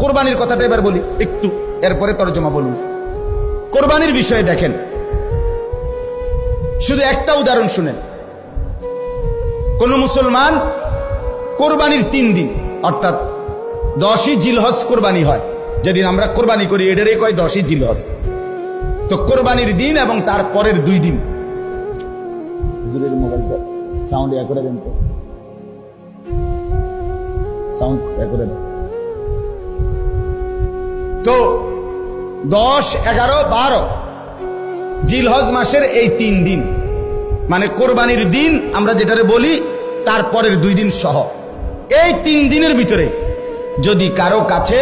কোরবানির কথাটা এবার বলি একটু, এরপরে তরজমা বলুন। কোরবানির বিষয়ে দেখেন, শুধু একটা উদাহরণ শুনেন। কোন মুসলমান কোরবানির 3 দিন অর্থাৎ 10ই জিলহজ কোরবানি হয়, যেদিন আমরা কোরবানি করি এটারই কয় 10ই জিলহজ। তো কোরবানির দিন এবং তার পরের 2 দিন, মোবাইলটা সাউন্ড করে দেন তো, সাউন্ড করে দেন। তো 10, 11, 12 জিলহজ মাসের এই 3 দিন মানে কোরবানির দিন আমরা যেটারে বলি, তারপরের 2 দিন সহ এই 3 দিনের ভিতরে যদি কারো কাছে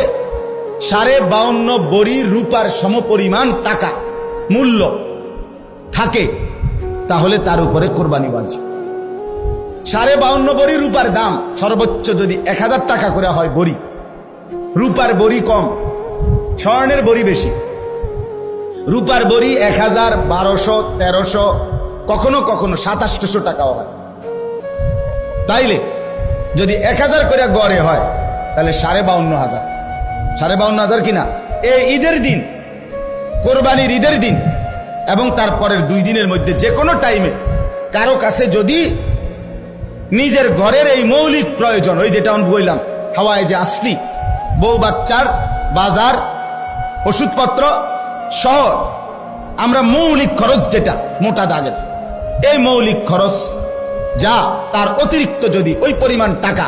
52.5 বড়ি রূপার সমপরিমাণ টাকা মূল্য থাকে তাহলে তার উপরে কোরবানি ওয়াজিব। 52.5 বড়ি রূপার দাম সর্বোচ্চ যদি 1000 টাকা করে হয় বড়ি, রূপার বড়ি কম, স্বর্ণের বড়ি বেশি। রূপার বড়ি 1000, 1200, 1300, কখনো কখনো 2700 টাকাও হয়। তাইলে যদি 1000 করে গড়ে হয় তাহলে 52,500, 52,500 কিনা এই ঈদের দিন, কোরবানির ঈদের দিন এবং তারপরের 2 দিনের মধ্যে যে কোনো টাইমে কারো কাছে যদি নিজের ঘরের এই মৌলিক প্রয়োজন, ওই যেটা আমি বললাম হাওয়ায় যে আসলি, বউ বাচ্চার বাজার, ওষুধপত্র সহ আমরা মৌলিক খরচ যেটা মোটা দাগের, এই মৌলিক খরচ যা তার অতিরিক্ত যদি ওই পরিমাণ টাকা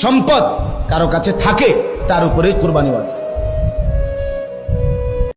সম্পদ কারো কাছে থাকে তার উপরে কোরবানি ওয়াজিব।